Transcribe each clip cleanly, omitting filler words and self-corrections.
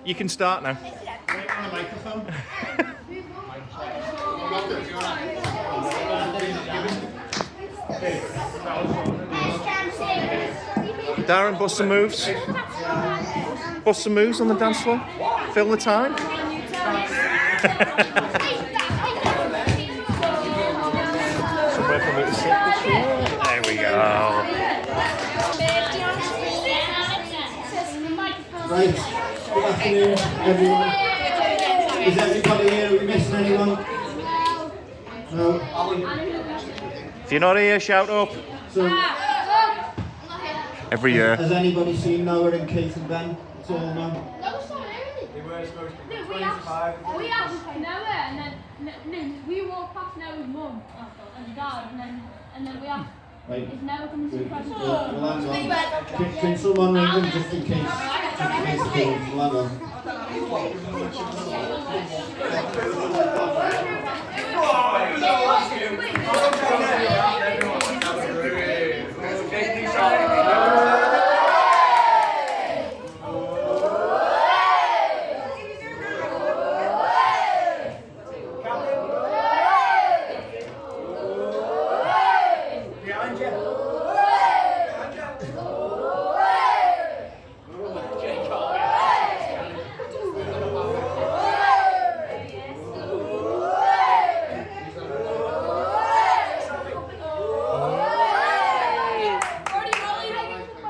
You can start now. On a microphone. Darren, bust some moves. Bust some moves on the dance floor. Fill the time. Somewhere for me to sit this year. There we go. Right. Good afternoon, everyone. Is everybody here? Are we missing anyone? No. If you're not here, shout up. So, Every year. has anybody seen Noah and Kate and Ben? It's all no. They were supposed to be 25. We asked Noah, and then we walked past Noah's mum and dad, and then we asked, Right. is Noah coming to the present? We'll hang on. Can someone ring them just in case? Just in case they come. We'll hang on.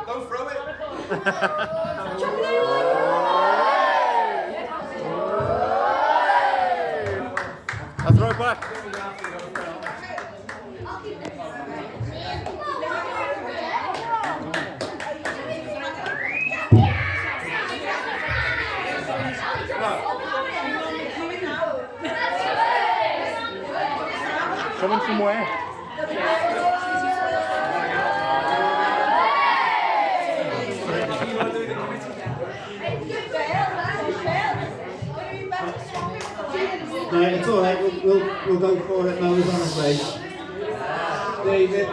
Don't throw it. I'll throw it back. Coming from where? No, it's all right. We'll go for it. Noah's on his way. David.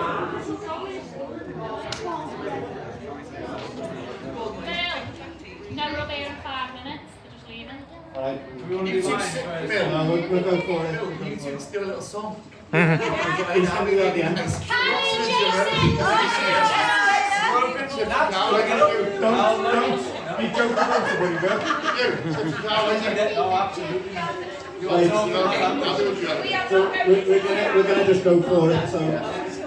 No rub here in 5 minutes, they're just leaving. All right. You two sit. No, we'll go for it. You two just do a little song. He's going to do that at the end. Don't be joking about it, buddy, girl. Oh, absolutely. So we're gonna just go for it. So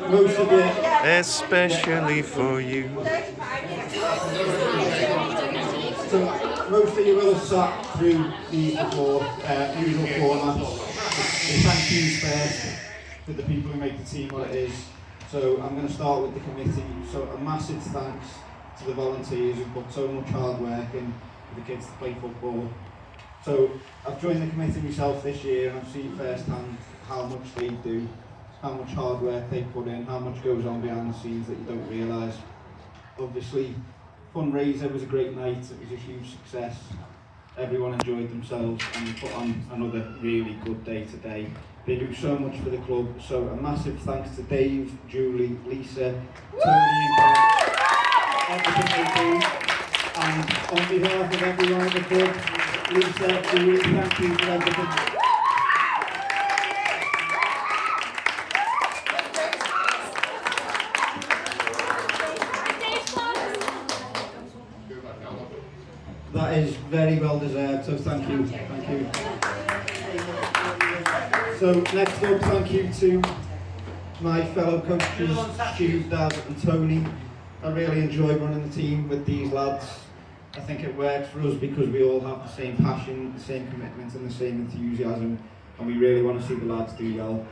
most of it. Especially for you. So most of you will have sat through the usual format. The thank yous first for the people who make the team what it is. So I'm going to start with the committee. So a massive thanks to the volunteers who put so much hard work in for the kids to play football. So I've joined the committee myself this year and I've seen firsthand how much they do, how much hard work they put in, how much goes on behind the scenes that you don't realise. Obviously, fundraiser was a great night, it was a huge success. Everyone enjoyed themselves and we put on another really good day today. They do so much for the club, so a massive thanks to Dave, Julie, Lisa, Tony and Ken, everything they do. And on behalf of everyone in the club, Lisa, Julie, thank you for everything. That is very well deserved, so thank you. Thank you. So next up, thank you to my fellow coaches, Stu, Dad and Tony. I really enjoy running the team with these lads. I think it works for us because we all have the same passion, the same commitment and the same enthusiasm, and we really want to see the lads do well.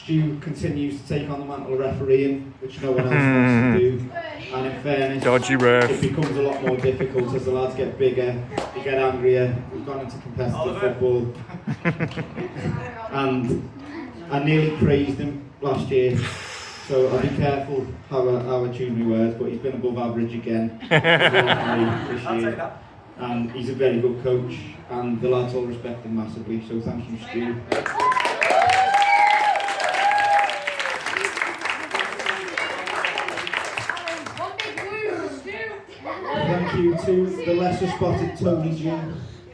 Stu continues to take on the mantle of refereeing, which no one else wants to do, and in fairness, Dodgy ref. it becomes a lot more difficult as the lads get bigger, they get angrier. We've gone into competitive football, and I nearly praised him last year, so I'll be careful how I choose my words, but he's been above average again this year. And he's a very good coach, and the lads all respect him massively, so thank you, Stu. Thank you to the lesser spotted Tony G,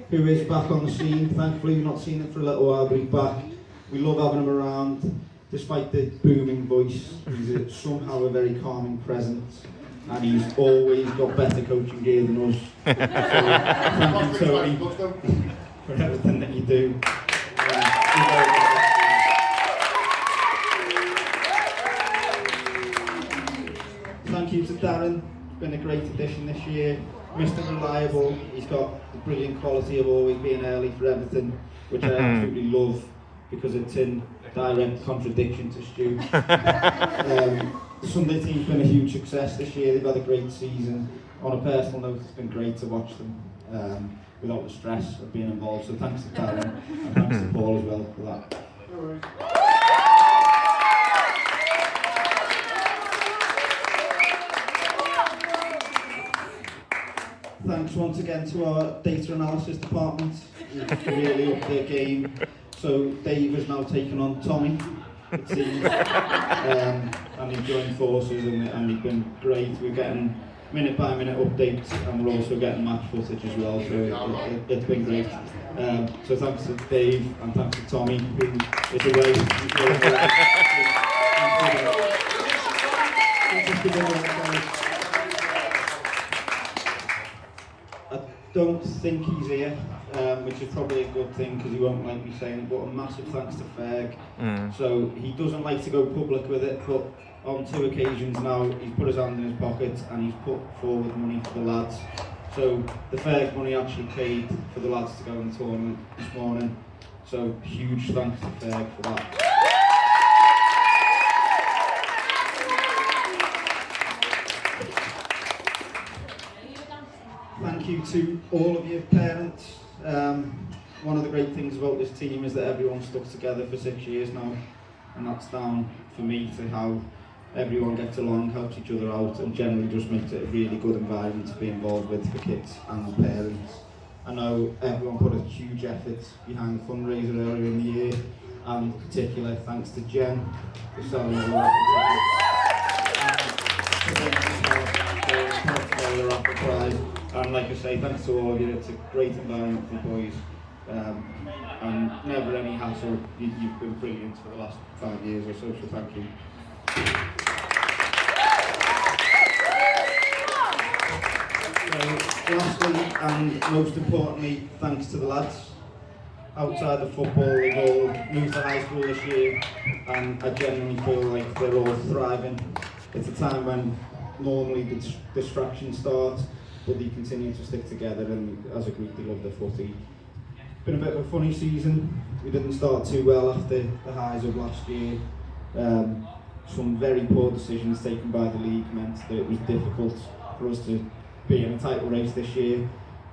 who is back on the scene. Thankfully, we've not seen him for a little while, but he's back. We love having him around. Despite the booming voice, he's somehow a very calming presence, and he's always got better coaching gear than us. So, thank you, Tony, for everything that you do. Thank you to Darren. It's been a great addition this year. Mr. Reliable, he's got the brilliant quality of always being early for everything, which I absolutely love because it's in direct contradiction to Stu. The Sunday team's been a huge success this year. They've had a great season. On a personal note, it's been great to watch them without the stress of being involved. So thanks to Darren and thanks to Paul as well for that. Thanks once again to our data analysis department. Who've really upped their game. So Dave has now taken on Tommy, it seems, and he's joined forces and he's been great. We're getting minute by minute updates and we're also getting match footage as well, so it's been great. So thanks to Dave and thanks to Tommy, who is away. I don't think he's here, which is probably a good thing because he won't like me saying it, but a massive thanks to Ferg. So he doesn't like to go public with it, but on 2 occasions now he's put his hand in his pocket and he's put forward money for the lads. So the Ferg money actually paid for the lads to go in the tournament this morning. So huge thanks to Ferg for that. Thank you to all of your parents. One of the great things about this team is that everyone's stuck together for 6 years now, and that's down for me to how everyone gets along, helps each other out, and generally just makes it a really good environment to be involved with for kids and the parents. I know everyone put a huge effort behind the fundraiser earlier in the year, and in particular thanks to Jen for selling a lot and like I say, thanks to all of you. It's a great environment for boys, and never any hassle. You've been brilliant for the last 5 years or so, so thank you. So, lastly and most importantly, thanks to the lads. Outside of football, they've all moved to high school this year, and I genuinely feel like they're all thriving. It's a time when normally the distractions start, but they continue to stick together, and as a group they love their footy. It's been a bit of a funny season. We didn't start too well after the highs of last year. Some very poor decisions taken by the league meant that it was difficult for us to be in a title race this year,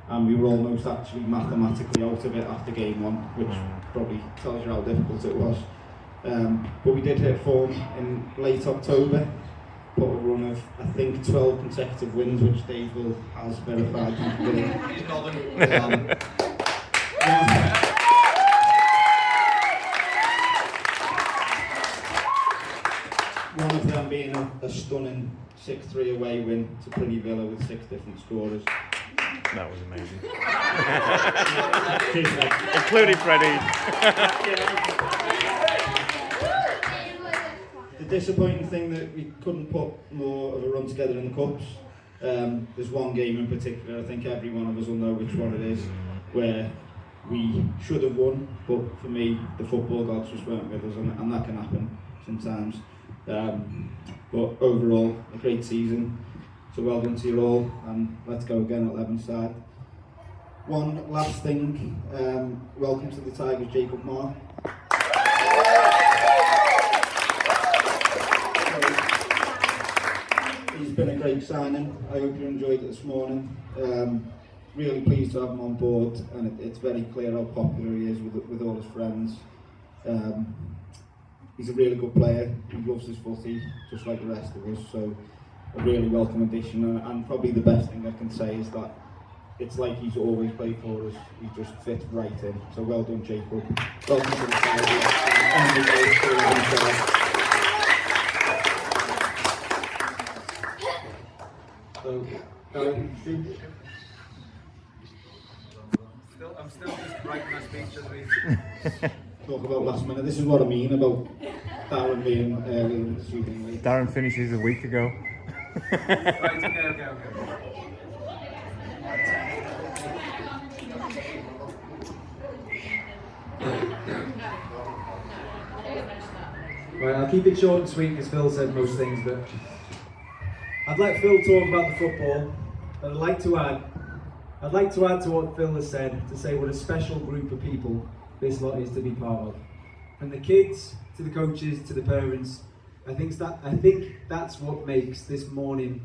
and we were almost actually mathematically out of it after game 1, which probably tells you how difficult it was. But we did hit form in late October. Put a run of, I think, 12 consecutive wins, which Dave has verified. One of them being a stunning 6-3 away win to Pretty Villa with 6 different scorers. That was amazing. Including Freddie. The disappointing thing that we couldn't put more of a run together in the cups. There's one game in particular, I think every one of us will know which one it is, where we should have won, but for me, the football gods just weren't with us, and that can happen sometimes. But overall, a great season. So well done to you all, and let's go again at 11 side. One last thing, welcome to the Tigers, Jacob Marr. He's been a great signing. I hope you enjoyed it this morning. Really pleased to have him on board, and it's very clear how popular he is with all his friends. He's a really good player. He loves his footy, just like the rest of us. So a really welcome addition, and probably the best thing I can say is that it's like he's always played for us. He just fits right in. So well done, Jacob. Welcome to the Tigers. So I'm still just writing my speech as we Talk about last minute. This is what I mean about Darren being early in the shooting league. Darren finishes a week ago. Right, okay. Right, I'll keep it short and sweet because Phil said most things, but I'd let Phil talk about the football, but I'd like to add to what Phil has said, to say what a special group of people this lot is to be part of. From the kids, to the coaches, to the parents, I think that's what makes this morning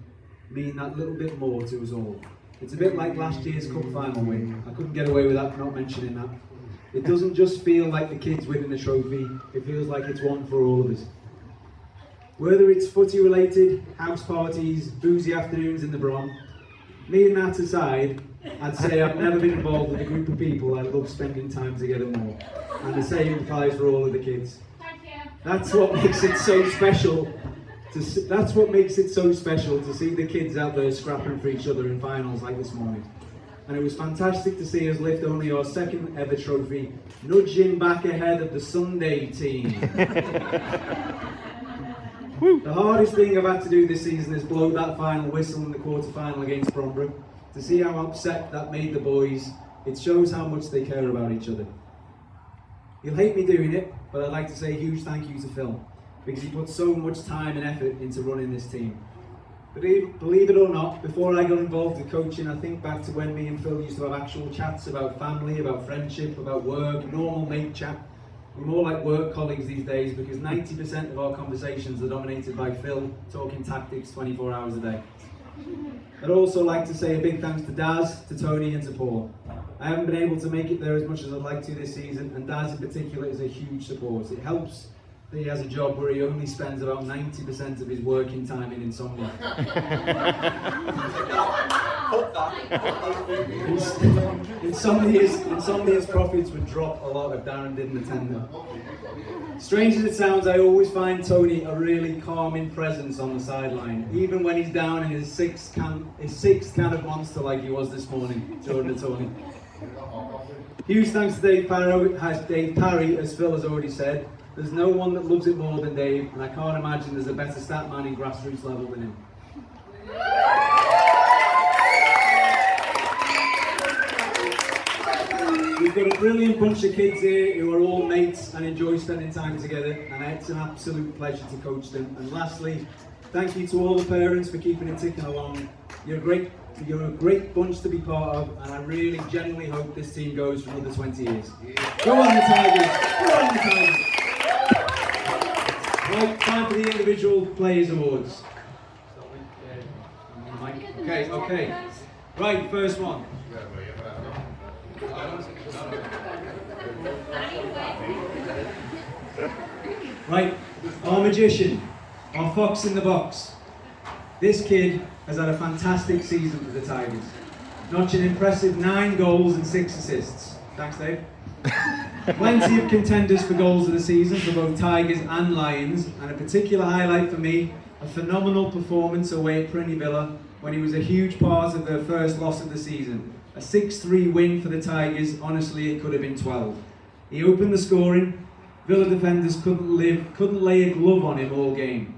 mean that little bit more to us all. It's a bit like last year's cup final win. I couldn't get away with that, not mentioning that. It doesn't just feel like the kids winning the trophy, it feels like it's one for all of us. Whether it's footy related, house parties, boozy afternoons in the Bron, me and that aside, I'd say I've never been involved with a group of people I love spending time together more. And the same applies for all of the kids. Thank you. That's what makes it so special. That's what makes it so special to see the kids out there scrapping for each other in finals like this morning. And it was fantastic to see us lift only our second ever trophy, nudging back ahead of the Sunday team. The hardest thing I've had to do this season is blow that final whistle in the quarter-final against Bromborough. To see how upset that made the boys, it shows how much they care about each other. You'll hate me doing it, but I'd like to say a huge thank you to Phil, because he put so much time and effort into running this team. Believe it or not, before I got involved with coaching, I think back to when me and Phil used to have actual chats about family, about friendship, about work, normal mate chat. We're more like work colleagues these days because 90% of our conversations are dominated by Phil talking tactics 24 hours a day. I'd also like to say a big thanks to Daz, to Tony and to Paul. I haven't been able to make it there as much as I'd like to this season, and Daz in particular is a huge support. It helps that he has a job where he only spends about 90% of his working time in insomnia. Insomnia's profits would drop a lot if Darren didn't attend them. Strange as it sounds, I always find Tony a really calming presence on the sideline, even when he's down in his sixth can of Monster like he was this morning during the tourney. Huge thanks to Dave Parry, as Phil has already said. There's no one that loves it more than Dave, and I can't imagine there's a better stat man in grassroots level than him. We've got a brilliant bunch of kids here who are all mates and enjoy spending time together, and it's an absolute pleasure to coach them. And lastly, thank you to all the parents for keeping it ticking along. You're a great bunch to be part of, and I really genuinely hope this team goes for another 20 years. Go on the Tigers! Go on the Tigers! Right, time for the individual players awards. Okay. Right, first one. Right, our magician, our fox in the box. This kid has had a fantastic season for the Tigers, notching an impressive 9 goals and 6 assists. Thanks, Dave. Plenty of contenders for goals of the season for both Tigers and Lions, and a particular highlight for me, a phenomenal performance away at Prinny Villa when he was a huge part of their first loss of the season. A 6-3 win for the Tigers. Honestly, it could have been 12. He opened the scoring. Villa defenders couldn't lay a glove on him all game.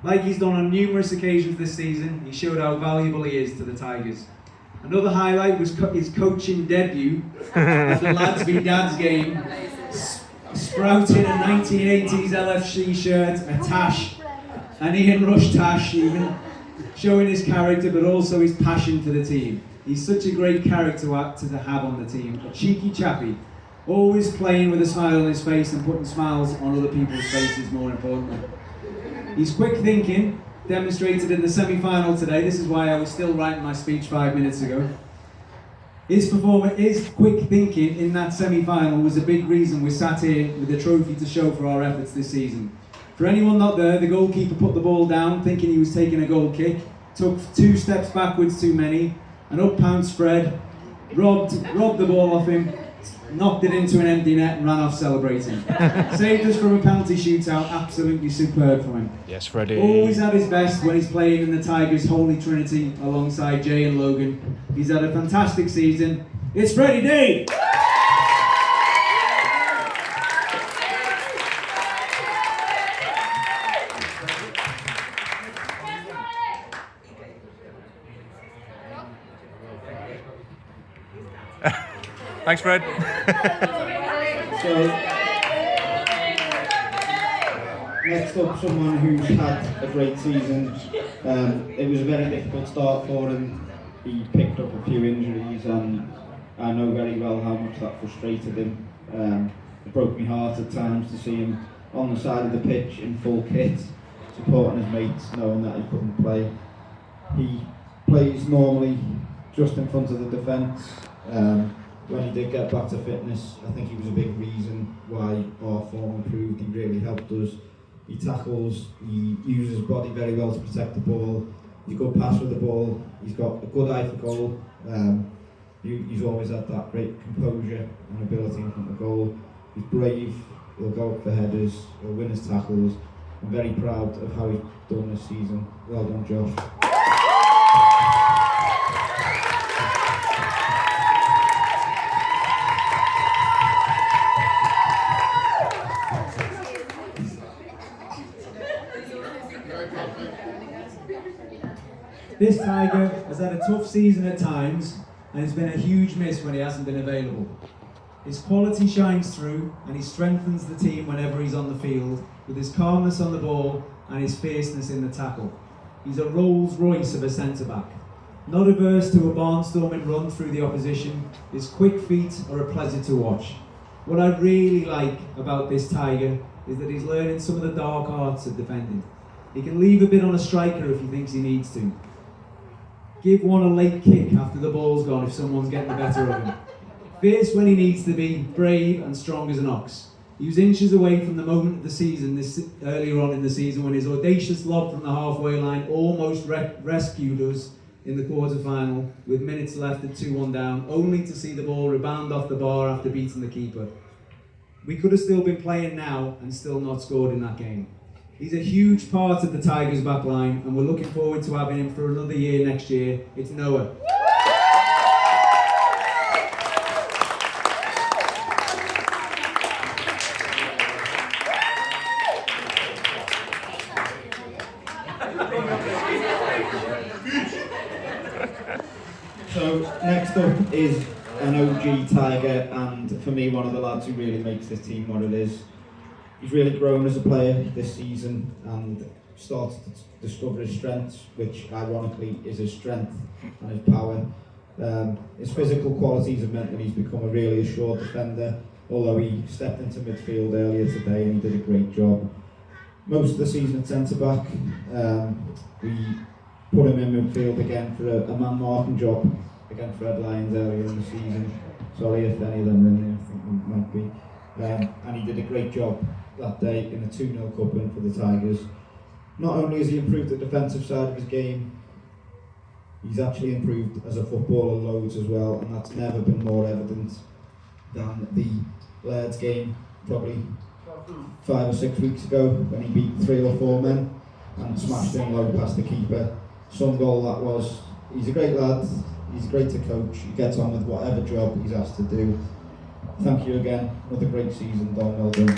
Like he's done on numerous occasions this season, he showed how valuable he is to the Tigers. Another highlight was his coaching debut at the Lads v Dads game, sprouting a 1980s LFC shirt, a tash, an Ian Rush tash even, showing his character but also his passion for the team. He's such a great character to have on the team, a cheeky chappy, always playing with a smile on his face and putting smiles on other people's faces more importantly. He's quick thinking, demonstrated in the semi-final today. This is why I was still writing my speech 5 minutes ago. His quick thinking in that semi-final was a big reason we sat here with a trophy to show for our efforts this season. For anyone not there, the goalkeeper put the ball down thinking he was taking a goal kick, took 2 steps backwards too many, and up pounced Fred, robbed the ball off him, knocked it into an empty net and ran off celebrating. Saved us from a penalty shootout, absolutely superb from him. Yes, Freddie. Always at his best when he's playing in the Tigers' Holy Trinity alongside Jay and Logan. He's had a fantastic season. It's Freddie D! Thanks, Fred. So, next up, someone who's had a great season. It was a very difficult start for him. He picked up a few injuries, and I know very well how much that frustrated him. It broke my heart at times to see him on the side of the pitch in full kit, supporting his mates, knowing that he couldn't play. He plays normally just in front of the defence. When he did get back to fitness, I think he was a big reason why our form improved. He really helped us. He tackles, he uses his body very well to protect the ball. He's a good passer with the ball. He's got a good eye for goal. He's always had that great composure and ability in front of goal. He's brave, he'll go up for headers, he'll win his tackles. I'm very proud of how he's done this season. Well done, Josh. This Tiger has had a tough season at times and has been a huge miss when he hasn't been available. His quality shines through and he strengthens the team whenever he's on the field with his calmness on the ball and his fierceness in the tackle. He's a Rolls Royce of a centre-back. Not averse to a barnstorming run through the opposition, his quick feet are a pleasure to watch. What I really like about this Tiger is that he's learning some of the dark arts of defending. He can leave a bit on a striker if he thinks he needs to. Give one a late kick after the ball's gone if someone's getting the better of him. Fierce when he needs to be, brave and strong as an ox. He was inches away from the moment of the season earlier on in the season when his audacious lob from the halfway line almost rescued us in the quarter-final with minutes left at 2-1 down, only to see the ball rebound off the bar after beating the keeper. We could have still been playing now and still not scored in that game. He's a huge part of the Tigers' back line and we're looking forward to having him for another year next year. It's Noah. So next up is an OG Tiger, and for me one of the lads who really makes this team what it is. He's really grown as a player this season and started to discover his strengths, which ironically is his strength and his power. His physical qualities have meant that he's become a really assured defender, although he stepped into midfield earlier today and he did a great job. Most of the season at centre-back, we put him in midfield again for a man-marking job against Red Lions earlier in the season. Sorry if any of them are in there, I think they might be. And he did a great job that day in a 2-0 cup win for the Tigers. Not only has he improved the defensive side of his game, he's actually improved as a footballer loads as well, and that's never been more evident than the Lairds game probably 5 or 6 weeks ago when he beat 3 or 4 men and smashed in low past the keeper. Some goal that was. He's a great lad, he's great to coach, he gets on with whatever job he's asked to do. Thank you again, another great season, Don, well done.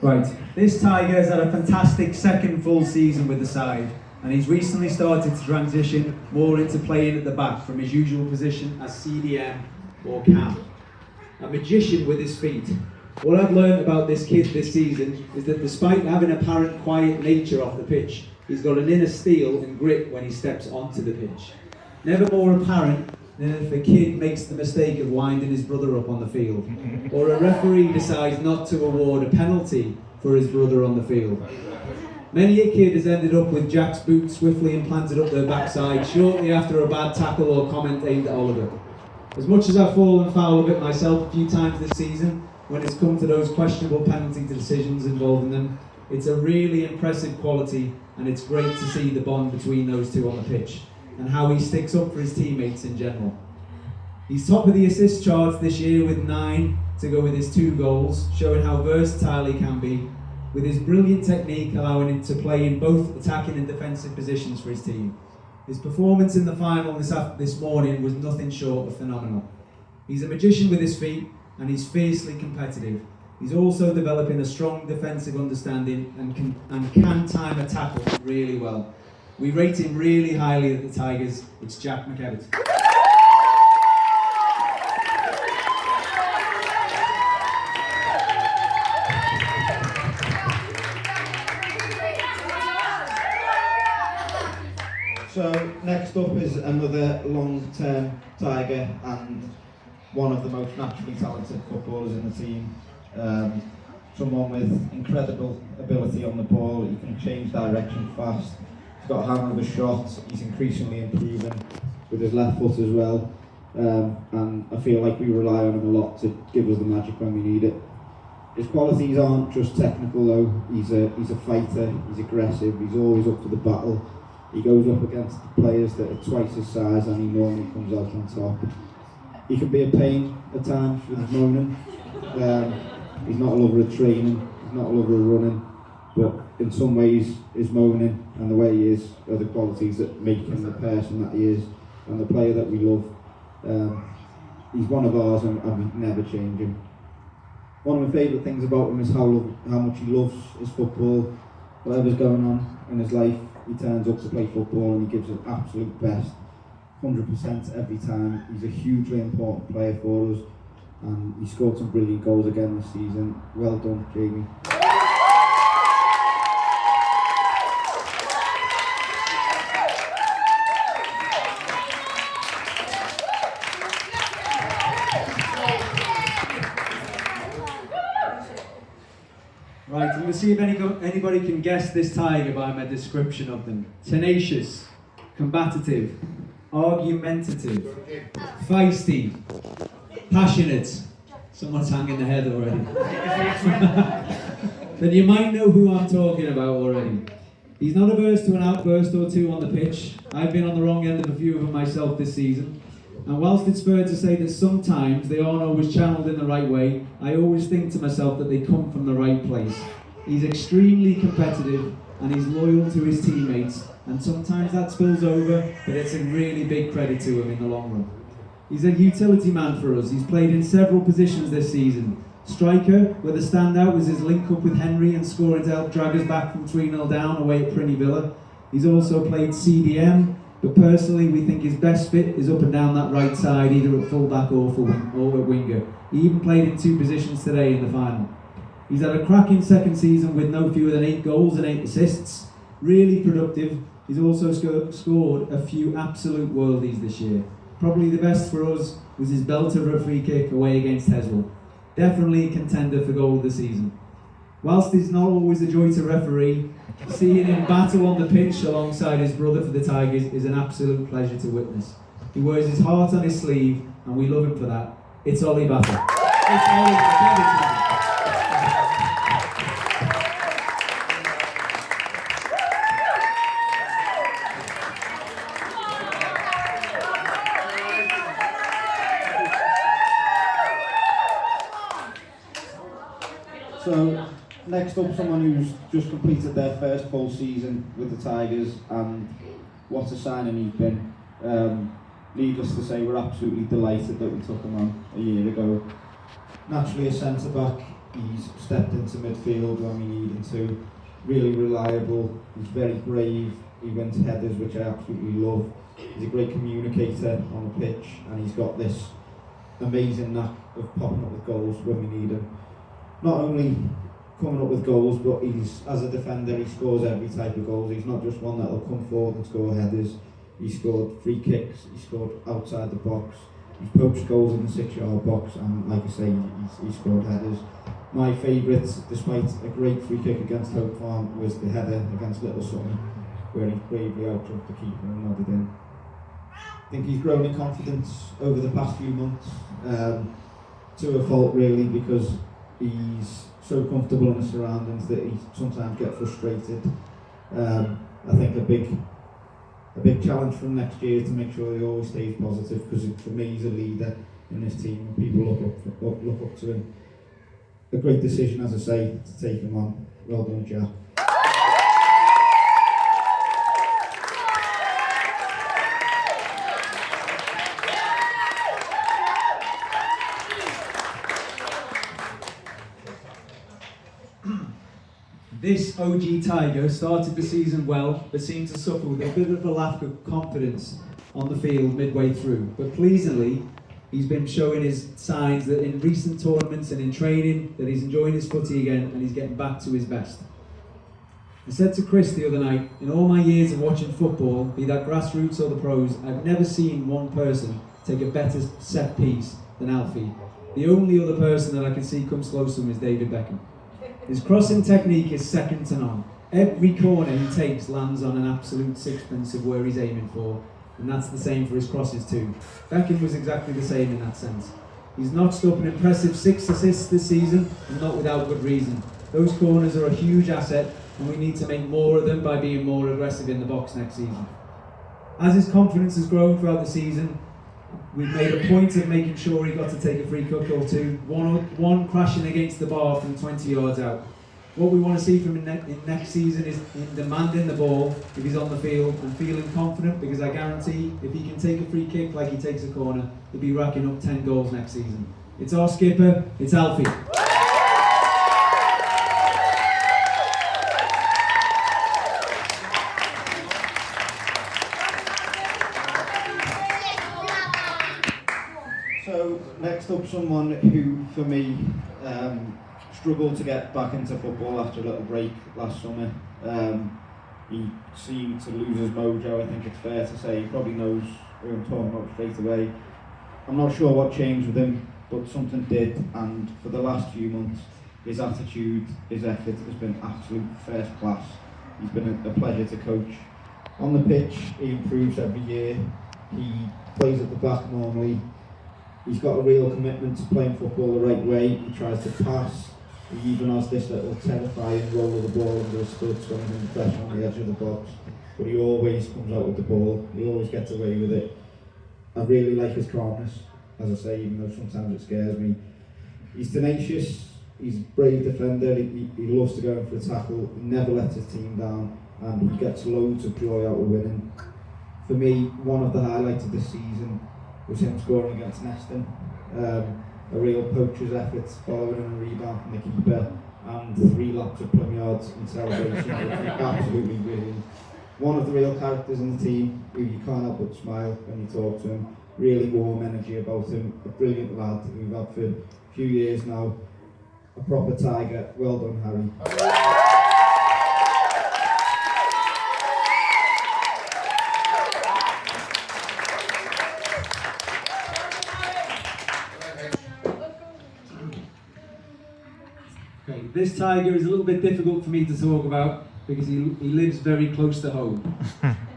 Right, this Tiger has had a fantastic second full season with the side and he's recently started to transition more into playing at the back from his usual position as CDM or cam. A magician with his feet. What I've learned about this kid this season is that despite having an apparent quiet nature off the pitch, he's got an inner steel and grit when he steps onto the pitch. Never more apparent than if a kid makes the mistake of winding his brother up on the field, or a referee decides not to award a penalty for his brother on the field. Many a kid has ended up with Jack's boot swiftly implanted up their backside shortly after a bad tackle or comment aimed at Oliver. As much as I've fallen foul of it myself a few times this season, when it's come to those questionable penalty decisions involving them, it's a really impressive quality, and it's great to see the bond between those two on the pitch and how he sticks up for his teammates in general. He's top of the assist charts this year with 9 to go with his 2 goals, showing how versatile he can be, with his brilliant technique allowing him to play in both attacking and defensive positions for his team. His performance in the final this morning was nothing short of phenomenal. He's a magician with his feet, and he's fiercely competitive. He's also developing a strong defensive understanding and can time a tackle really well. We rate him really highly at the Tigers. It's Jack McKevitt. So next up is another long-term Tiger and one of the most naturally talented footballers in the team. Someone with incredible ability on the ball. He can change direction fast. He's got a hammer of a shot. He's increasingly improving with his left foot as well. And I feel like we rely on him a lot to give us the magic when we need it. His qualities aren't just technical though. He's a fighter. He's aggressive. He's always up for the battle. He goes up against players that are twice his size, and he normally comes out on top. He can be a pain at times with his moaning. He's not a lover of training, he's not a lover of running, but in some ways his moaning and the way he is are the qualities that make him the person that he is and the player that we love. He's one of ours, and we never change him. One of my favourite things about him is how much he loves his football. Whatever's going on in his life, he turns up to play football and he gives his absolute best, 100% every time. He's a hugely important player for us, and he scored some brilliant goals again this season. Well done, Jamie. Right, I'm going to see if anybody can guess this Tiger by my description of them. Tenacious, combative, argumentative, feisty, passionate. Someone's hanging their head already. Then you might know who I'm talking about already. He's not averse to an outburst or two on the pitch. I've been on the wrong end of a few of them myself this season. And whilst it's fair to say that sometimes they aren't always channeled in the right way, I always think to myself that they come from the right place. He's extremely competitive and he's loyal to his teammates, and sometimes that spills over, but it's a really big credit to him in the long run. He's a utility man for us. He's played in several positions this season. Striker, where the standout was his link up with Henry and scoring to help drag us back from 3-0 down away at Prinny Villa. He's also played CDM, but personally we think his best fit is up and down that right side, either at full-back or at winger. He even played in 2 positions today in the final. He's had a cracking second season with no fewer than 8 goals and 8 assists. Really productive. He's also scored a few absolute worldies this year. Probably the best for us was his belter of a free kick away against Heswell. Definitely a contender for goal of the season. Whilst he's not always a joy to referee, seeing him battle on the pitch alongside his brother for the Tigers is an absolute pleasure to witness. He wears his heart on his sleeve, and we love him for that. It's Ollie Battle. It's Ollie Battle. So, next up, someone who's just completed their first full season with the Tigers, and what a signing he's been. Needless to say, we're absolutely delighted that we took him on a year ago. Naturally a centre-back, he's stepped into midfield when we need him to. Really reliable, he's very brave, he wins headers, which I absolutely love. He's a great communicator on the pitch, and he's got this amazing knack of popping up with goals when we need him. Not only coming up with goals, but as a defender, he scores every type of goals. He's not just one that will come forward and score headers. He scored free kicks, he scored outside the box, he's poached goals in the 6-yard box, and like I say, he scored headers. My favourite, despite a great free kick against Hope Farm, was the header against Little Sutton, where he bravely out-jumped the keeper and nodded in. I think he's grown in confidence over the past few months, to a fault really, because he's so comfortable in his surroundings that he sometimes gets frustrated. I think a big challenge for him next year is to make sure he always stays positive, because for me he's a leader in this team and people look up to him. A great decision, as I say, to take him on. Well done, Jack. This OG Tiger started the season well, but seemed to suffer with a bit of a lack of confidence on the field midway through. But pleasingly, he's been showing his signs that in recent tournaments and in training that he's enjoying his footy again and he's getting back to his best. I said to Chris the other night, in all my years of watching football, be that grassroots or the pros, I've never seen one person take a better set piece than Alfie. The only other person that I can see come close to him is David Beckham. His crossing technique is second to none. Every corner he takes lands on an absolute sixpence of where he's aiming for, and that's the same for his crosses too. Beckham was exactly the same in that sense. He's notched up an impressive 6 assists this season, and not without good reason. Those corners are a huge asset, and we need to make more of them by being more aggressive in the box next season. As his confidence has grown throughout the season, we've made a point of making sure he got to take a free kick or two, one crashing against the bar from 20 yards out. What we want to see from him in next season is him demanding the ball if he's on the field and feeling confident, because I guarantee if he can take a free kick like he takes a corner, he'll be racking up 10 goals next season. It's our skipper, it's Alfie. So, next up, someone who, for me, struggled to get back into football after a little break last summer. He seemed to lose his mojo, I think it's fair to say. He probably knows who I'm talking about straight away. I'm not sure what changed with him, but something did, and for the last few months, his attitude, his effort has been absolute first class. He's been a pleasure to coach. On the pitch, he improves every year. He plays at the back normally. He's got a real commitment to playing football the right way. He tries to pass. He even has this little terrifying roll of the ball under his studs when he's under pressure on the edge of the box. But he always comes out with the ball. He always gets away with it. I really like his calmness, as I say, even though sometimes it scares me. He's tenacious. He's a brave defender. He loves to go in for a tackle. He never lets his team down, and he gets loads of joy out of winning. For me, one of the highlights of this season was him scoring against Neston. A real poacher's effort, following a rebound from the keeper, and 3 laps of plum yards in celebration. Absolutely brilliant. One of the real characters in the team, who you can't help but smile when you talk to him. Really warm energy about him. A brilliant lad who we've had for a few years now. A proper tiger. Well done, Harry. Okay, this tiger is a little bit difficult for me to talk about because he lives very close to home.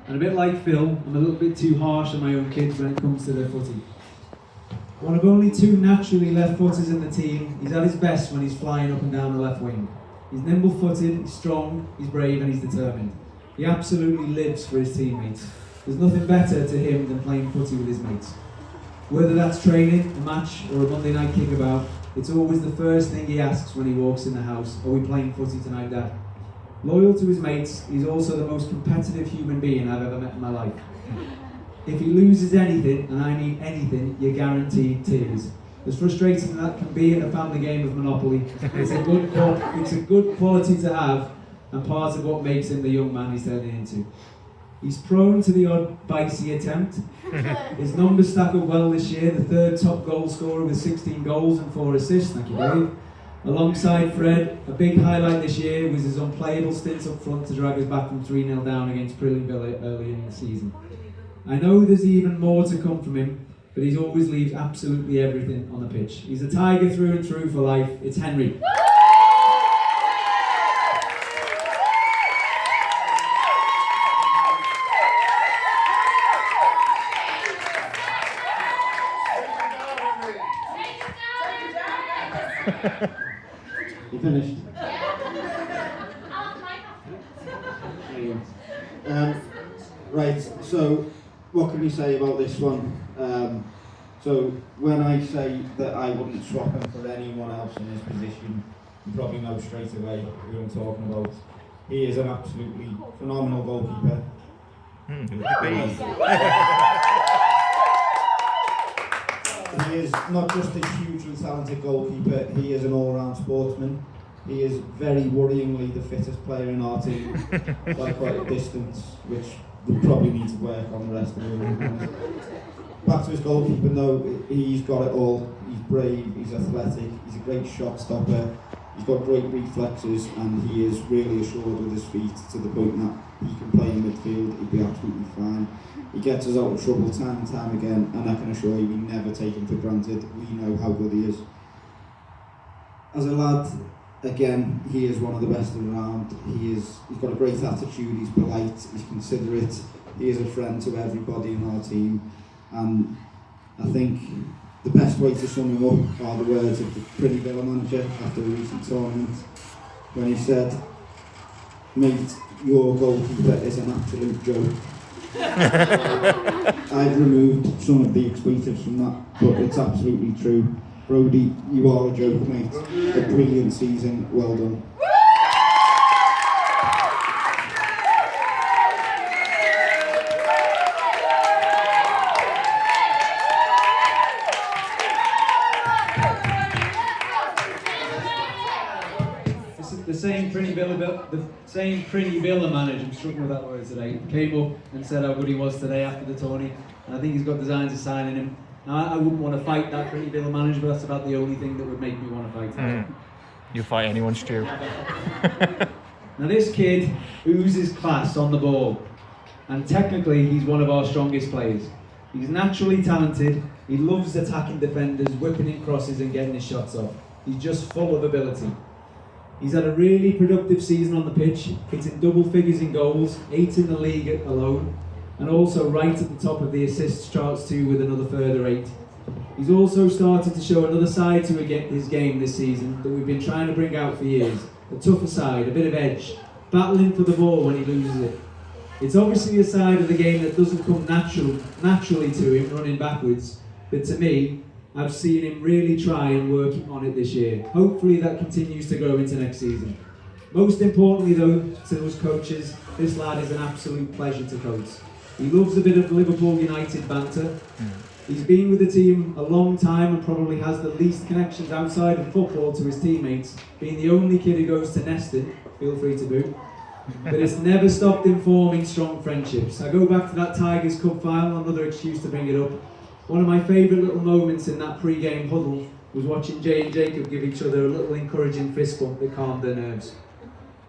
And a bit like Phil, I'm a little bit too harsh on my own kids when it comes to their footy. One of only 2 naturally left footers in the team, he's at his best when he's flying up and down the left wing. He's nimble-footed, he's strong, he's brave and he's determined. He absolutely lives for his teammates. There's nothing better to him than playing footy with his mates. Whether that's training, a match or a Monday night kickabout, it's always the first thing he asks when he walks in the house: are we playing footy tonight, Dad? Loyal to his mates, he's also the most competitive human being I've ever met in my life. If he loses anything, and I mean anything, you're guaranteed tears. As frustrating as that can be in a family game of Monopoly, it's a good quality to have, and part of what makes him the young man he's turning into. He's prone to the odd bitey attempt. His numbers stack up well this year, the 3rd top goal scorer with 16 goals and 4 assists, thank you Dave. Alongside Fred, a big highlight this year was his unplayable stints up front to drag us back from 3-0 down against Prillinville early in the season. I know there's even more to come from him, but he always leaves absolutely everything on the pitch. He's a tiger through and through for life. It's Henry. You finished? Right, so what can we say about this one? So when I say that I wouldn't swap him for anyone else in his position, you probably know straight away who I'm talking about. He is an absolutely phenomenal goalkeeper. Who could it be? He is not just a hugely talented goalkeeper, he is an all-round sportsman. He is very worryingly the fittest player in our team by quite a distance, which we probably need to work on the rest of the room. Back to his goalkeeping though, he's got it all. He's brave, he's athletic, he's a great shot stopper, he's got great reflexes, and he is really assured with his feet to the point that he can play in midfield, he'd be absolutely fine. He gets us out of trouble time and time again, and I can assure you we never take him for granted. We know how good he is. As a lad, again, he is one of the best around. He's got a great attitude, he's polite, he's considerate, he is a friend to everybody in our team, and I think the best way to sum him up are the words of the Prinny Villa manager after a recent tournament, when he said, "Mate, your goalkeeper is an absolute joke." I've removed some of the expletives from that, but it's absolutely true. Brody, you are a joke, mate. A brilliant season, well done. The same Prinny Villa manager, I'm struggling with that word today, came up and said how good he was today after the tourney, and I think he's got designs of signing him. Now, I wouldn't want to fight that Prinny Villa manager, but that's about the only thing that would make me want to fight him. You'll fight anyone, Stu. Now this kid oozes class on the ball, and technically he's one of our strongest players. He's naturally talented, he loves attacking defenders, whipping in crosses and getting his shots off. He's just full of ability. He's had a really productive season on the pitch, hitting double figures in goals, 8 in the league alone, and also right at the top of the assists charts too with another further 8. He's also started to show another side to his game this season that we've been trying to bring out for years. A tougher side, a bit of edge, battling for the ball when he loses it. It's obviously a side of the game that doesn't come naturally to him, running backwards, but to me, I've seen him really try and work on it this year. Hopefully that continues to grow into next season. Most importantly though, to us coaches, this lad is an absolute pleasure to coach. He loves a bit of Liverpool United banter. He's been with the team a long time and probably has the least connections outside of football to his teammates, being the only kid who goes to Neston, feel free to boo. But it's never stopped him forming strong friendships. I go back to that Tigers Cup final, another excuse to bring it up. One of my favourite little moments in that pre-game huddle was watching Jay and Jacob give each other a little encouraging fist bump that calmed their nerves.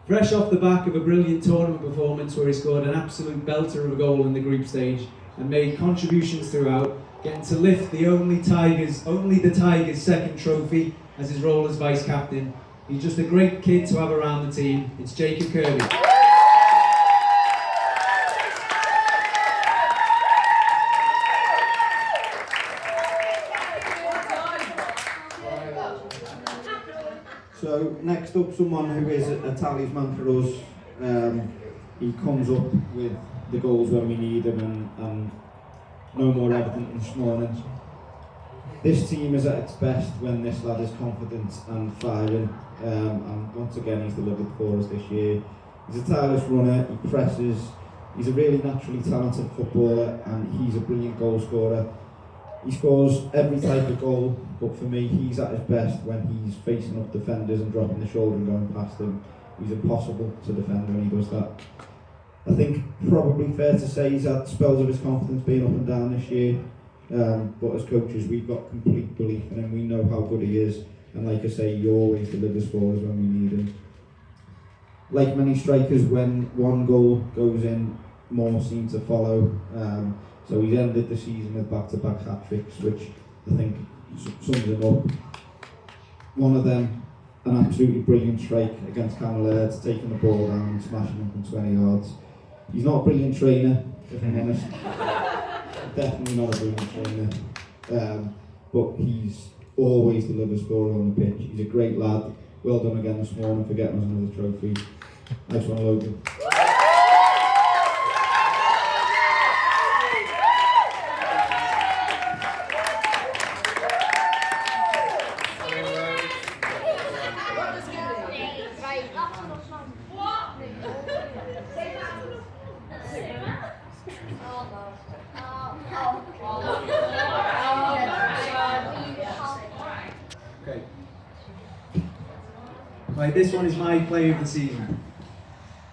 Fresh off the back of a brilliant tournament performance where he scored an absolute belter of a goal in the group stage and made contributions throughout, getting to lift only the Tigers' second trophy as his role as vice captain. He's just a great kid to have around the team. It's Jacob Kirby. So next up, someone who is a talisman for us. He comes up with the goals when we need them, and no more evident than this morning. This team is at its best when this lad is confident and firing, and once again he's delivered for us this year. He's a tireless runner, he presses, he's a really naturally talented footballer, and he's a brilliant goal scorer. He scores every type of goal, but for me he's at his best when he's facing up defenders and dropping the shoulder and going past them. He's impossible to defend when he does that. I think probably fair to say he's had spells of his confidence being up and down this year, but as coaches we've got complete belief in him. We know how good he is, and like I say, he always delivers for us when we need him. Like many strikers, when one goal goes in, more seem to follow. So he's ended the season with back-to-back hat-tricks, which I think sums him up. One of them, an absolutely brilliant strike against Camilla, taking the ball down and smashing him from 20 yards. He's not a brilliant trainer, if I'm honest. Definitely not a brilliant trainer. But he's always delivers scoring on the pitch. He's a great lad. Well done again this morning for getting us another trophy. Nice one, Logan. Okay. Right, this one is my player of the season.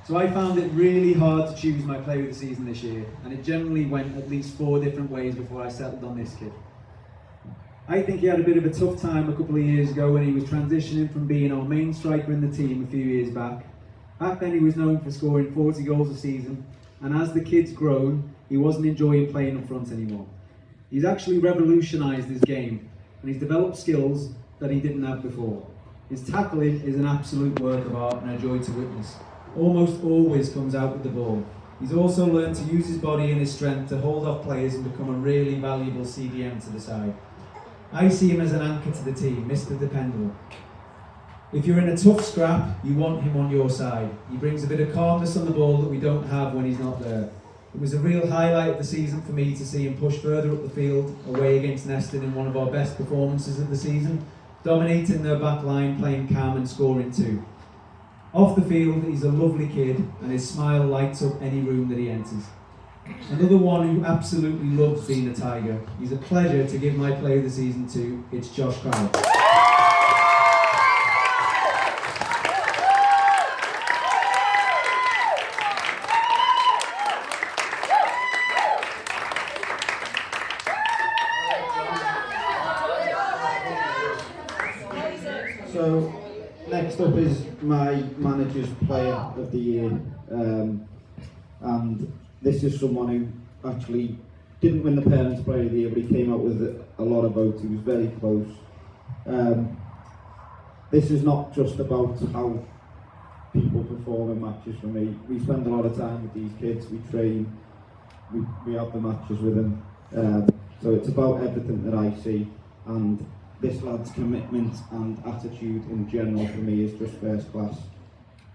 So I found it really hard to choose my player of the season this year, and it generally went at least 4 different ways before I settled on this kid. I think he had a bit of a tough time a couple of years ago when he was transitioning from being our main striker in the team a few years back. Back then he was known for scoring 40 goals a season, and as the kid's grown, he wasn't enjoying playing up front anymore. He's actually revolutionised his game, and he's developed skills that he didn't have before. His tackling is an absolute work of art and a joy to witness. Almost always comes out with the ball. He's also learned to use his body and his strength to hold off players and become a really valuable CDM to the side. I see him as an anchor to the team, Mr. Dependable. If you're in a tough scrap, you want him on your side. He brings a bit of calmness on the ball that we don't have when he's not there. It was a real highlight of the season for me to see him push further up the field, away against Neston in one of our best performances of the season, dominating their back line, playing calm and scoring too. Off the field, he's a lovely kid, and his smile lights up any room that he enters. Another one who absolutely loves being a Tiger. He's a pleasure to give my player of the season to. It's Josh Crowell. So, next up is my manager's player of the year, and this is someone who actually didn't win the Parents' Player of the Year, but he came out with a lot of votes. He was very close. This is not just about how people perform in matches for me. We spend a lot of time with these kids, we train, we have the matches with them. So it's about everything that I see, and this lad's commitment and attitude in general for me is just first class.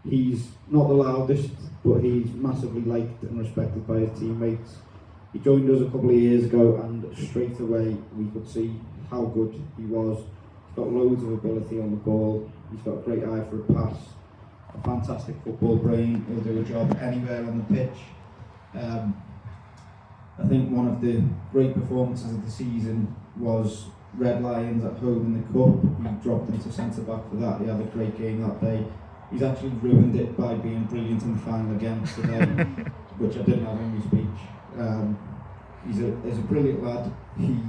He's not the loudest, but he's massively liked and respected by his teammates. He joined us a couple of years ago, and straight away we could see how good he was. He's got loads of ability on the ball, he's got a great eye for a pass, a fantastic football brain, he'll do a job anywhere on the pitch. I think one of the great performances of the season was Red Lions at home in the cup. He dropped into centre back for that. He had a great game that day. He's actually ruined it by being brilliant in the final again today, which I didn't have in my speech. He's a brilliant lad. He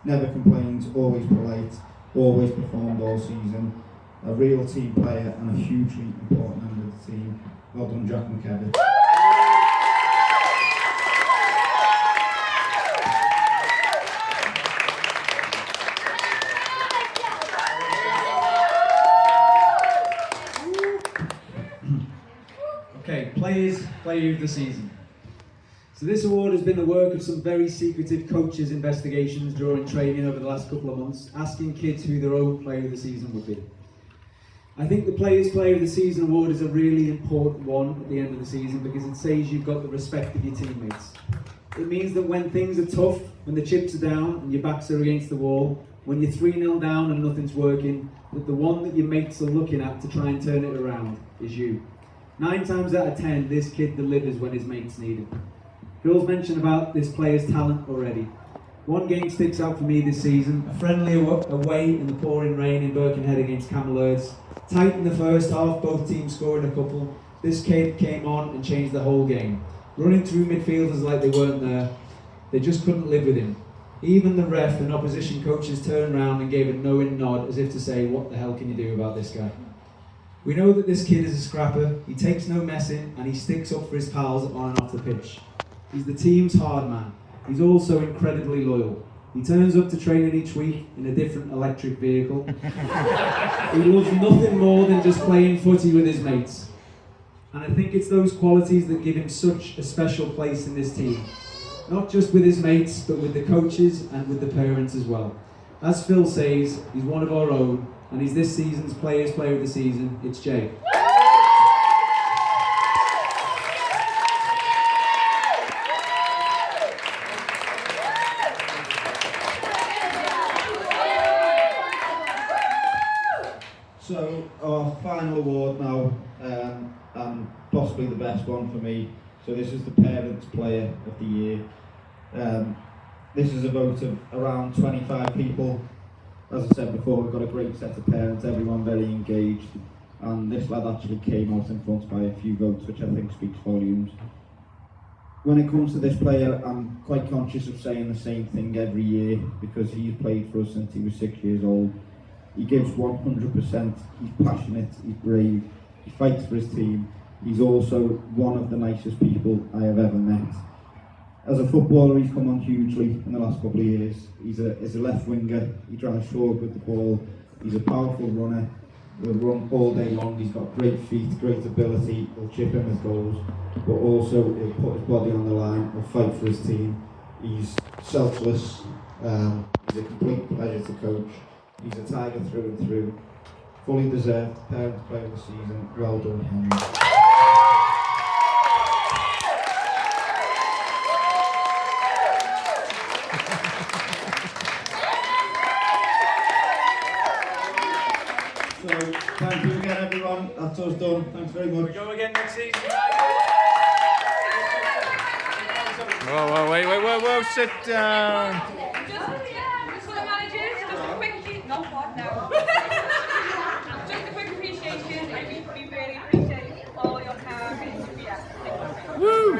never complains, always polite, always performed all season. A real team player and a hugely important member of the team. Well done, Jack McKevin. Okay, player of the season. So this award has been the work of some very secretive coaches' investigations during training over the last couple of months, asking kids who their own player of the season would be. I think the Players' Player of the Season award is a really important one at the end of the season because it says you've got the respect of your teammates. It means that when things are tough, when the chips are down and your backs are against the wall, when you're 3-0 down and nothing's working, that the one that your mates are looking at to try and turn it around is you. 9 times out of 10, this kid delivers when his mates need him. Bill's mentioned about this player's talent already. One game sticks out for me this season, a friendly away in the pouring rain in Birkenhead against Camel. Tight in the first half, both teams scoring a couple. This kid came on and changed the whole game. Running through midfielders like they weren't there. They just couldn't live with him. Even the ref and opposition coaches turned round and gave a knowing nod as if to say, what the hell can you do about this guy? We know that this kid is a scrapper, he takes no messing, and he sticks up for his pals on and off the pitch. He's the team's hard man. He's also incredibly loyal. He turns up to training each week in a different electric vehicle. He loves nothing more than just playing footy with his mates. And I think it's those qualities that give him such a special place in this team. Not just with his mates, but with the coaches and with the parents as well. as Phil says, he's one of our own, and he's this season's Player of the Season. It's Jay. So our final award now, and possibly the best one for me. So this is the Parents Player of the Year. This is a vote of around 25 people. As I said before, we've got a great set of parents, everyone very engaged, and this lad actually came out in front by a few votes, which I think speaks volumes. When it comes to this player, I'm quite conscious of saying the same thing every year because he's played for us since he was 6 years old. He gives 100%, he's passionate, he's brave, he fights for his team. He's also one of the nicest people I have ever met. As a footballer, he's come on hugely in the last couple of years. He's a left winger, he drives forward with the ball, he's a powerful runner, he'll run all day long, he's got great feet, great ability, he'll chip in with goals, but also he'll put his body on the line, he'll fight for his team. He's selfless, he's a complete pleasure to coach. He's a Tiger through and through. Fully deserved Parents Player of the Season. Well done, Henry. So, thank you again, everyone. That's us done. Thanks very much. Go again next season. Whoa, whoa, sit down. Just a quick appreciation. We really appreciate all your time. Yeah. Woo!